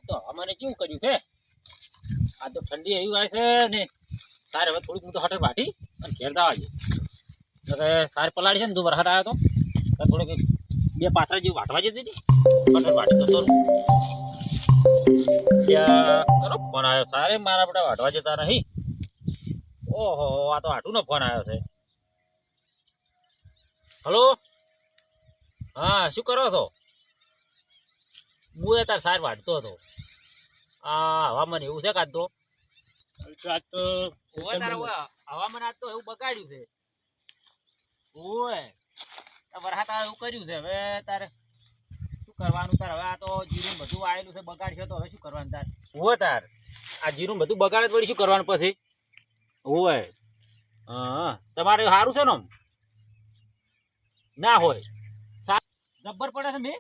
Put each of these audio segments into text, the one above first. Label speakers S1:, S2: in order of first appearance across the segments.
S1: તો અમારે કેવું કર્યું છે આ તો ઠંડી એવી હોય છે ને સારે હવે થોડીક હું તો હટે વાટી અને ઘેર દાવા છે એટલે સારે પલાળી છે ને તું વરસાદ આવ્યો તો થોડીક બે પાથરા જેવું વાટવા જતી હતી હટે વાટી તો ચલો ફોન આવ્યો સારે મારા બધા વાટવા જતા નહીં ઓહો આ તો હાટુનો ફોન આવ્યો છે હલો હા શું કરો છો હું તાર સાર વાટતો હતો આ હવામાન એવું છે કાં તો આજ તો હવામાન આજ તો એવું બગાડ્યું છે ઓય વરસાદ એવું કર્યું છે હવે તારે શું કરવાનું તાર હવે આ તો જીરું બધું આવેલું છે બગાડશે તો હવે શું કરવાનું તાર હોય તાર આ જીરું બધું બગાડે તો વળી શું કરવાનું પછી હોય હા તમારે સારું છે ને ના હોય જબ્બર પડે છે મેં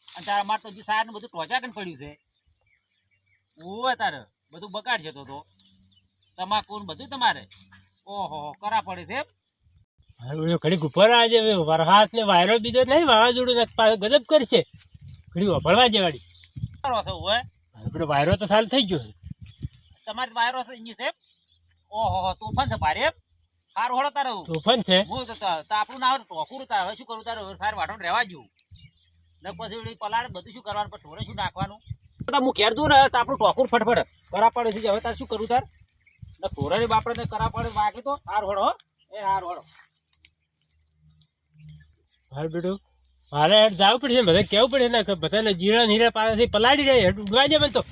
S1: અને તારા મારે તો જે સાર ને બધું ટોચા કરીને પડ્યું છે ઓય તારે બધું બગાડશે તો તમાકુ બધું તમારે ઓહો કરા પડે છે
S2: ઘડી ઉપર આજે વરસાદ ને વાયરો બીજો નહીં વાવાઝોડું ગજબ કરશે ઘડી વભળવા જેવાડી આપણે વાયરો તો સારું થઈ ગયો
S1: તમારે વાયરો છે ઓહો તોફાન છે ભારે સારું હળો તારે
S2: તોફાન છે
S1: આપણું ના આવે ટોકું તારે હવે શું કરું તારે સાર વાટો રહેવા જેવું ને પછી પલાળ બધું શું કરવાનું પછી થોડે શું નાખવાનું હું ઘેર દઉં ને તો આપણું ટોકું ફટફટ કરા પડે છે હવે તારે શું કરવું તાર ને થોડે બાપડે કરા પડે વાગે તો હાર હળો એ હાર હળો
S2: હાર બેટું મારે હેઠ જવું પડશે બધા કેવું પડે ને બધાને જીરા નીરા પાસેથી પલાળી જાય હેઠ ઉડવા જાય મને તો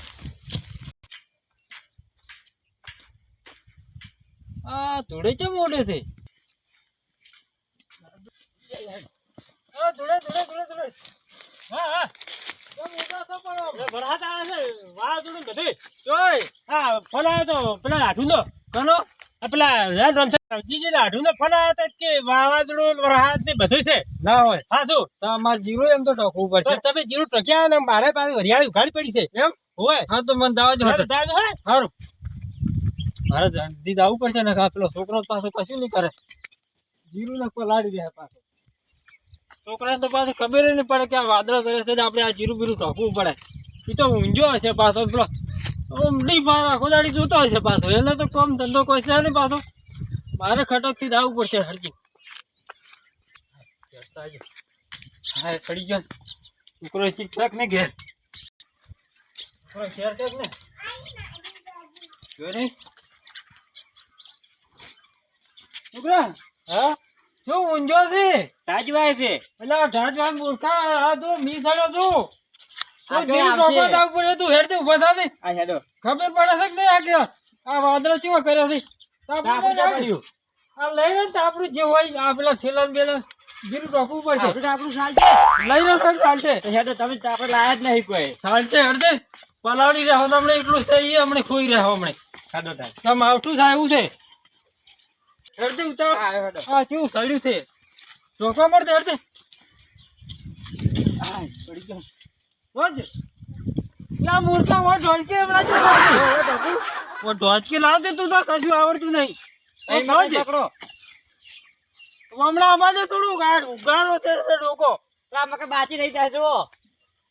S1: આ ધોળે છે મોડે છે
S2: હા હા વરસાદ આવે છે વાવાઝોડું બધું હા ફોન આવ્યો તો પેલા હાઠું નો પેલા હાઠું નો ફોન આવ્યો તો કે વાવાઝોડું વરસાદ ને બધું છે ના હોય હા શું
S1: તમારે જીરું એમ તો ટોકવું પડશે
S2: તમે જીરું ટક્યા ને મારે પાસે હરિયાળી ઉઘાડી પડી છે એમ હોય
S1: હા તો મને દાવા જ
S2: હોય
S1: સારું મારે જલ્દી જવું પડશે ને પેલો છોકરો પાછો કશું નહીં કરે જીરું ને પલાળી દે પાછો છોકરાને તો પાછું ખબર નહીં પડે કે આ વાદળો કરે છે આપણે આ જીરું બીરું ઢોકવું પડે એ તો ઊંઝો હશે પાછો પેલો ઊંડી આખો દાડી જોતો હશે પાછો એને તો કોમ ધંધો કોઈ છે નહીં પાછો મારે ખટકથી જવું પડશે હરજી હા ચડી ગયો છોકરો શિક્ષક ને ઘેર છોકરો ઘેર છે ને છોકરા હા શું ઊંઝો છે તાજવાય છે એટલે ઢાંચવા મૂર્ખા આ તો મી સાડો તું પડે તું હેડ ઉભા થા ખબર પડે છે કે નહીં આ કે આ વાદળો ચેવો કર્યો છે આ લઈને આપણું જે હોય આ પેલા થેલા બેલા જીરું ટોકવું પડશે આપણું ચાલશે લઈ લો સર ચાલશે હેડો તમે આપણે લાયા જ નહીં કોઈ ચાલશે હેડે પલાળી રહ્યો હમણાં એટલું છે એ હમણાં ખોઈ રહ્યો હમણાં ખાડો થાય તમે આવતું થાય એવું છે હેડે ઉતાર હા કેવું સડ્યું છે ટોકવા મળશે હેડે હા પડી ગયો રોજ ના મૂર્ખા વો ઢોલકે ઢોચકે લાવજે તું તો કશું આવડતું નહીં હમણાં અમારે થોડું ઉગારો છે ડોકો આમાં બાચી રહી જાય જો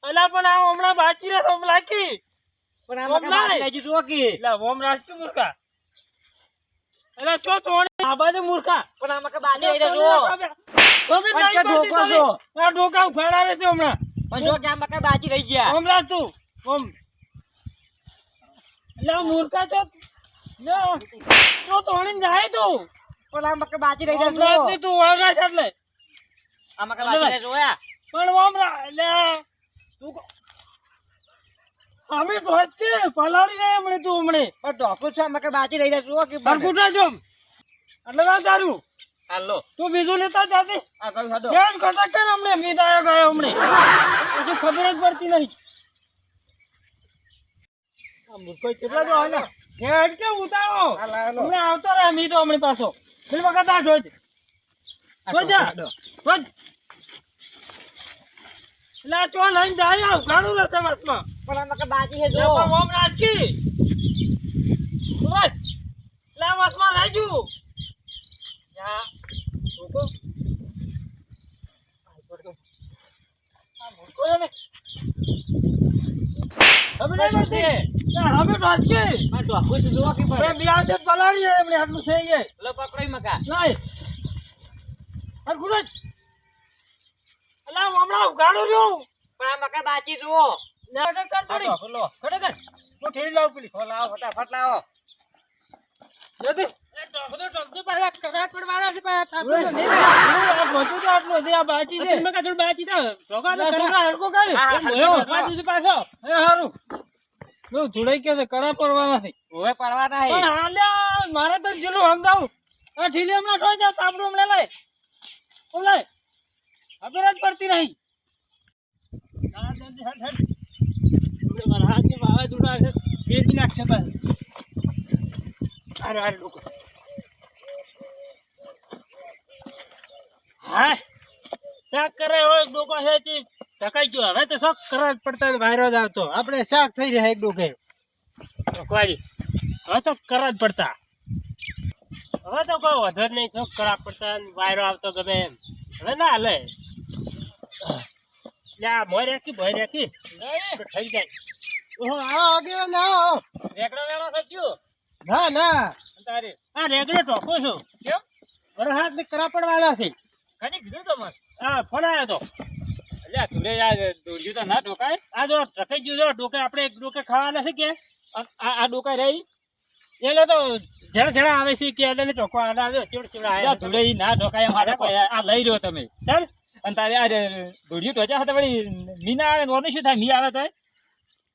S1: એટલે પણ આ હમણાં બાચી રહે ઓમ લાગી પણ આમાં જુઓ કે ઓમ રાજકી મૂર્ખા એટલે ચો તો આ બાજુ મૂર્ખા પણ આમાં બાચી રહી જાય જો આ ડોકા ઉફાડા રહે છે હમણાં પણ જો કે આમાં બાચી રહી ગયા ઓમ રાજ તું ઓમ એટલે મૂર્ખા છો તો તોણી જાય તું પણ આમાં બાચી રહી જાય ઓમ રાજ તું ઓળરા છે એટલે આમાં બાચી રહી જોયા પણ ઓમ એટલે તું અમે ભોજ કે પલાળી રહે હમણે તું હમણે પણ ઢોકું છે આમાં બાચી રહી જાય જો કે બરકુટા જોમ એટલે ના તારું હાલો તું બીજું લેતા જાતે આ કઈ હાડો બેન કટક કર હમણે મી દાયો ગયો હમણે હજુ ખબર જ પડતી નહીં આ મુકો કેટલા જો હાલા હેડ કે ઉતારો હમણે આવતો રહે મી તો હમણે પાછો ફિર વખત આ જોજ જોજા જોજ લા ચો લઈને જાય આવ ગાડું રસ્તે વાતમાં પણ આમાં બાજી હે જો ઓમ રાજકી બસ લા વાસમાં રહેજુ યા રોકો આ મુકો ને ખબર નહીં પડતી. યાર, હવે ટોચકી.
S2: આ ડોકું તો જોવા કે
S1: હવે બે આવશે તો પલાળી જાય, એમને આટલું થઈ જાય.
S2: લો પકડો મકા
S1: લાય. હરખું જ. અલા, હું હમણાં ઉઘાડું રહ્યું.
S2: પણ આ મકા બાકી જુઓ
S1: લે, કર થોડી.
S2: લો
S1: ખરેખર. હું ઠેરી લાવું પેલી.
S2: લાવો ફટાફટ લાવો
S1: જલ્દી.
S2: ટોકતો પાછા કરા પડવાના છે પાછા
S1: હવે તો નહીં થાય. આ બધું તો આટલું હતી, આ બાચી છે.
S2: મકા થોડું બાકી તો ટોકા
S1: લે, છોકરા, હરખું કર.
S2: બાકી છે પાછો
S1: એ હારું. જો ધૂળાઈ કે છે, કડા પડવાના છે.
S2: ઓવે પડવાના
S1: પણ હાલ્યા, મારે તો જેટલું સમજાવું. આ ઠીલી હમણાં ઠોઈ જા, તાપડું હમણાં લાય. ઓ લાય. ખબર જ પડતી નહીં.
S2: હાથની વાવાઝોડા છે ફેરવી નાખશે બસ અરે અરે લોકો હા શાક કરે હોય ડોકો છે તે ઢકાઈ ગયો હવે તો શાક કરવા જ પડતા ને વાયરો જ આવતો આપણે શાક થઈ રહ્યા એક ડોકે કોઈ હવે તો કરવા જ પડતા હવે તો કોઈ વધુ જ નહીં શાક કરવા પડતા ને વાયરો આવતો ગમે એમ હવે ના હાલે લ્યા મોય રાખી ભોય રાખી થઈ જાય ઓહો આવો આગળ ના આવો રેગડો વેળો થયો ના ના તારે આ રેગડો ટોકો છું કેમ વરહાદ ને કરાપડ વાળા છે કદી કીધું તો મત હા ફોન આવ્યો તો અલ્યા તુરે યાર દોડ્યું તો ના ડોકાય આ જો ટકાઈ ગયું જો ડોકે આપણે એક ડોકે ખાવાના છે કે આ ડોકા રહી એટલે તો જરા જરા આવે છે કે એટલે ટોકો આવ્યો ચેવડ ચેવડ આવ્યો તુરે ના ડોકાય મારે આ લઈ રહ્યો તમે ચાલ અને તારે આ દોડ્યું તો હતા વળી મી ના આવે ને શું થાય મી આવે તો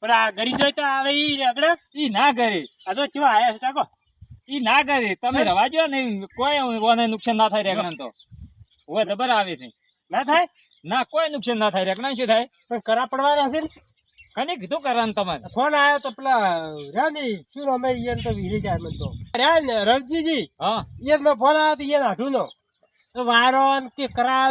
S2: પણ આ ગરી જોઈ તો આવે ઈ આગળ ઈ ના કરે આ તો ચેવા આયા છે કાકો ઈ ના કરે તમે રવા જો ને કોઈ ઓને નુકસાન ના થાય રેગણ તો ઓય જબર આવે છે ના થાય ના કોઈ નુકસાન ના થાય રેગણ શું થાય પણ કરા પડવાના છે ને કને કીધું કરવાનું તમારે ફોન આવ્યો તો પેલા રાની શું અમે ઈયન તો વીરી જાય મન તો રાન રવજીજી હા ઈયન નો ફોન આવ્યો તો ઈયન આઠું નો તો વારો કે કરા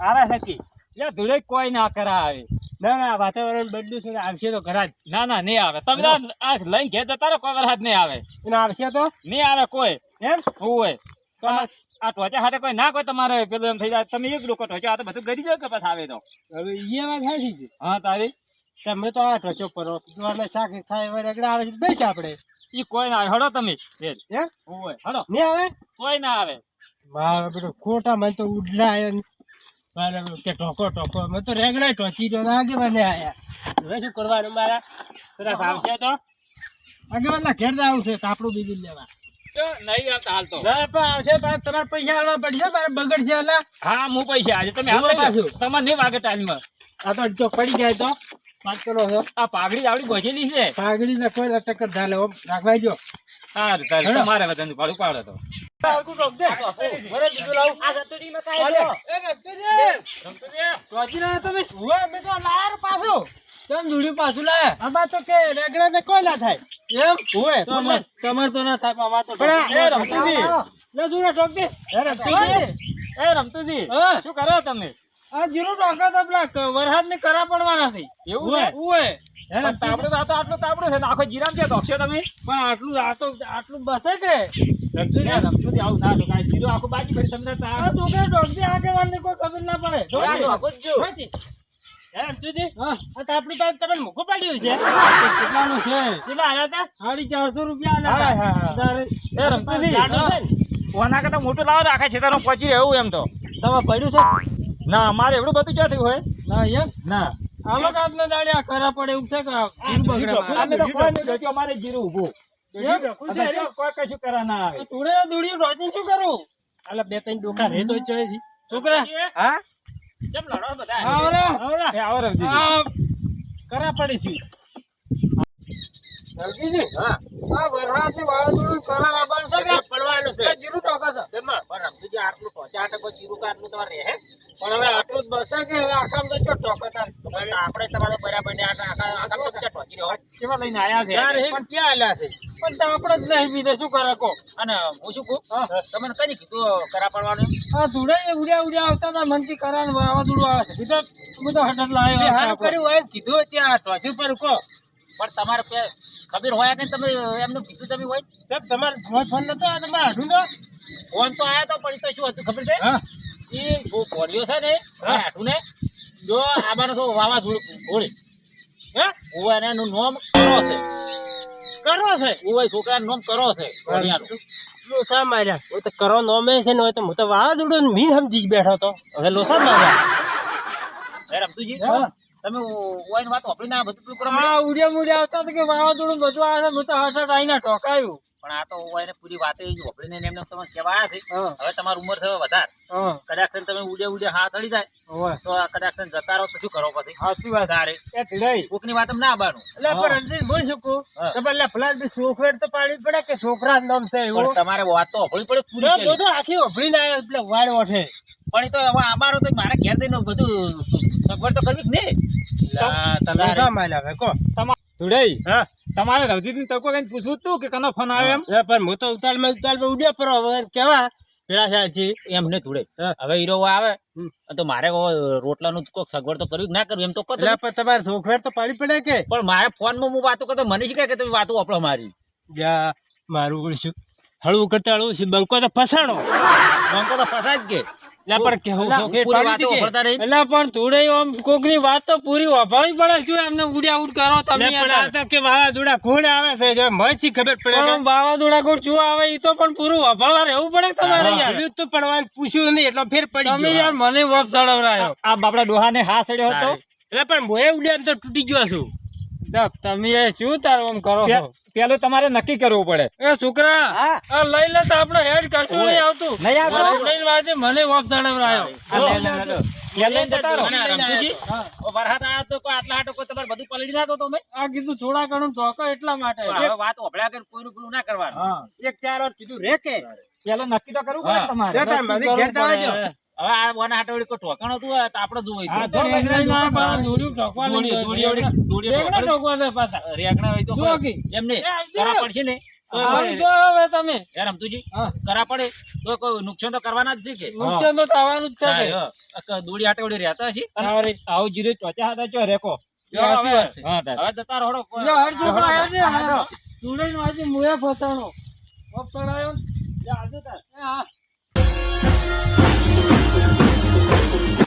S2: આવે છે કે યા ધૂળે કોઈ ના કરા આવે ના ના વાતાવરણ બદલ્યું છે આવશે તો ઘરા જ ના ના નહીં આવે તમે આ લઈને ઘેર જતા રહો કોઈ વરસાદ નહીં આવે એને આવશે તો નહીં આવે કોઈ એમ હોય તો આ ટોચા સાથે કોઈ ના કોઈ તમારે પેલું એમ થઈ જાય તમે એક લોકો ટોચા આ તો બધું ગરી જાય કે પછી આવે તો હવે એ વાત સાચી છે હા તારી તમે તો આ ટોચો પર શાક થાય રેગડા આવે છે બેસ આપણે એ કોઈ ના આવે હડો તમે એમ હોય હડો નહીં આવે કોઈ ના આવે મારા બેટો ખોટા મને તો ઉડલા આવ્યો કે ટોકો ટોકો મેં તો રેગડા ટોચી તો આગે બને આયા હવે શું કરવાનું મારા તરફ આવશે તો આગે બદલા ઘેર જવું છે કાપડું બીજું લેવા નહીં આવતા હાલ તો ના પણ આવશે તમારે પૈસા આલવા પડશે મારે બગડશે એટલે હા હું પૈસા આજે તમે હાલ પાછું તમારે નહીં વાગે ટાઈમમાં આ તો જો પડી જાય તો પાંચ કિલો છે આ પાઘડી આવડી ગોચેલી છે પાઘડી ને કોઈ ટક્કર ધાલે ઓમ રાખવાઈ જો હા તમારે બધાને ભાડું પાડો તો તમારે તો ના થાય રમતુજી શું કરો તમે આ જીરો ટોકા તો પેલા વરસાદ ને કરા પડવાના છે એવું તાપડું તો આટલું તાપડું છે આખો જીરામ છે ધોક્ષો તમે પણ આટલું બસે કે રમતુજી આવું ના ટોકા જીરો આખું બાકી પડી તમને ટોકા ટોકતી આગેવાનને કોઈ ખબર ના પડે રમતુજી હા તાપડું તો તમે મૂકું પડ્યું છે કેટલાનું છે કેટલા આવ્યા હતા 450 રૂપિયા રમતુજી ઓના કરતા મોટું લાવો આખા ખેતરમાં પહોંચી એવું એમ તો તમે પડ્યું છે ના મારે એવડું બધું ક્યાં થયું હોય ના એમ ના આલો કાતને દાડે આ કરા પડે એવું છે કે અમારે જીરું ઊભું કોઈ કશું કરા ના આવે તુડે દુડિયું રોચી શું કરું આલે બે ત્રણ ડોકા રહેતો છે છોકરા હા ચમ લડો બધા આવરે કરા પડી છે રવજીજી હા આ વરસાદની વાવાઝોડું કરા લાવવાનું છે કે પડવાનું છે જીરું ટોકા છે તેમાં પણ રમજીજી આટલું 50% જીરું કાટલું તમારે રહે પણ હવે આટલું જ બસે કે આખામ તો ચો ટોકતા આપણે તમારે બરાબર ને આખા તો ચો ટોકી રહ્યો કેવા લઈને આયા છે યાર પણ ક્યાં આલ્યા છે પણ આપણે જ નહીં બીજે શું કરે કો અને હું શું કહું તમને કઈ કીધું કરા પડવાનું હા ધૂળે ઉડ્યા આવતા હતા મનથી કરા વાવાઝોડું આવે છે બીજો હું તો હઠ લાવ્યો હારું કર્યું હોય કીધું ત્યાં ટોચી પર કો પણ તમારે ખબર હોય કે તમે એમનું કીધું તમે હોય તમારે ફોન નતો આ તમારે હાડું તો ફોન તો આવ્યા તો પણ તો શું હતું ખબર છે એ ભોળિયો છે ને હાડું ને જો આબાનો તો વાવાઝોડું ઘોડે હે
S3: ઓય એનું નામ કરો છે
S2: કરો છે
S3: ઓય છોકરાનું નામ કરો છે ઘડિયાળનું.
S2: લોસા માર્યા હું તો કરો નોમે છે ને હોય તો હું તો વાવાઝોડું મી સમજી જ બેઠો તો હવે લોસા માર્યા
S3: હે રમતુજી
S1: હા.
S3: તમે ઓયની વાત વાપરીને આ બધું પેલું કરો
S1: આ ઉડ્યા મુડ્યા આવતા હતા કે વાવાઝોડું બધું આવે છે. હું તો હઠ આવીને ઠોકાયું.
S3: પણ આ તો ઓયને પૂરી વાત વાપરીને એમને તમને કહેવાયા છે.
S1: હા.
S3: હવે તમારી ઉંમર છે વધારે
S1: હા.
S3: કદાચ થઈને તમે ઉડે હાથ અડી જાય
S1: ઓય.
S3: તો આ કદાચ થઈને જતા રહો તો શું કરો પછી
S1: સાચી વાત.
S3: તારે
S2: એ ધીરાઈ
S3: કોકની વાત ના આવવાનું.
S2: એટલે પણ રણજીત બોલ શકું
S3: હા.
S2: તો પેલા ફલાલ ચોખવેટ તો પાડવી પડે કે છોકરા નામ છે એવું
S3: પણ તમારે વાત તો હોળી પડે પૂરી
S2: તો
S3: પેલી.
S2: બધું આખી ઓભળીને આવ્યો એટલે વાળ ઓઠે
S3: પણ એ તો હવે અમારો તો મારે ઘેર જઈને બધું સગવડ તો કરવી જ ને.
S2: તમે શા માર્યા હવે કહો
S1: ધુડાઈ
S2: હા
S1: તમારે રવજીતની તકો કઈ પૂછવું તું કે કનો ફોન આવ્યો એમ?
S2: એ પણ હું તો ઉતાળમાં ઉડ્યા પર હવે કેવા પેલા સાચી
S3: એમને થોડે
S2: હા.
S3: હવે હીરો આવે તો મારે રોટલાનું કોઈક સગવડ તો કરવી કે ના કરવી એમ તો કહો તમે.
S2: એટલે પણ તમારે ચોખવેટ તો પાડવી પડે કે
S3: પણ મારે ફોનમાં હું વાતો કરતો મને શીખાય કે તમે વાતો વાપરો મારી
S2: જા મારું ઓળશું હળવું કરતા હળવું છે બંકો તો ફસાણો
S3: બંકો તો ફસાય જ કે
S2: એટલે પણ કેવું
S1: અલા,
S2: ચોખવેટ
S3: પૂરી
S2: પાડી
S3: વાતો
S2: દીધી.
S3: વાપરતા રહી.
S1: એટલે પણ ધુડાઈ આમ કોકની વાત તો પૂરી વાપરવી પડે. શું એમને ઉડ્યા ઉડ કરો તમે
S2: એટલે પણ
S1: યાર?
S2: આ તો કે વાવાઝોડા કોણ આવે છે જો મચી ખબર પડે
S1: પણ વાવાઝોડા કોણ શું આવે એ તો પણ પૂરું વાપરવા રહેવું પડે તમારે યાર.
S2: પડ્યું તો પડવાનું પૂછ્યું નહીં એટલે ફેર પડી
S1: તમે
S2: ગયો
S1: યાર મને વફ ચડાવરાયો. આ બાપડા ડોહાને હા સડ્યો હતો.
S2: એટલે પણ મોએ ઉડ્યા તો તૂટી ગયો છું
S1: તમે એ શું તારું આમ કરો છો?
S4: પેલું તમારે નક્કી કરવું પડે.
S1: એ છોકરા
S4: હા.
S1: આ લઈ લે તો આપણે હેડ કશું નહીં આવતું.
S4: નહીં આવતું?
S1: વાપરીને વાજે મને વફ ચડાવરાયો.
S4: આ લે, લે, લે. લે લઈને જતા રહો.
S3: અને રમતુજી, ઓ વરસાદ આવ્યો તો કોઈ આટલા હાટો કોઈ તમારે બધું પલળી ના દો તમે.
S1: આ કીધું થોડા ઘણું ધોકો એટલા માટે.
S3: પણ હવે વાત વપરાય કે કોઈનું પેલું ના કરવાનું.
S1: હા.
S2: એક ચાર વાર કીધું રે કે
S4: પેલું નક્કી તો કરવું પડે
S3: હા.
S4: તમારે.
S2: રે તાર મને ઘેર જવા દો.
S3: હવે આ વન હાટોડી કોઈ ઠોકાણું હતું તો આપણે જોવું
S4: હા,
S3: તો.
S4: જો
S1: લઈને આવ્યા પાછા દોડ્યું ઠોકવાનું. રેગણા ઠોકવા છે પાછા.
S3: રેગણા હોય તો
S1: જો
S3: કોઈ-
S1: કી.
S3: એમ નહીં. કરા પડશે ને તો
S1: આમ જો હવે તમે
S3: યાર રમતુજી,
S1: હા.
S3: કરા પડે તો કોઈ નુકસાન તો કરવાના જ છે કે.
S1: નુકસાન તો થવાનું જ છે કે.
S3: હા, હા. દોડી હાટોડી રહેતા હશે.
S4: અરે, આવું જીરો ચોચા હતા ચો રેકો.
S3: જો હવે
S4: હા, તાર.
S3: હવે જતા રહો.
S1: લે હટ છોકરા હેડ ને. હા. ધુડાઈને વાજે મુએ ફસાણો. વફ ચડાયો. લે, આવજો તાર. એ હા.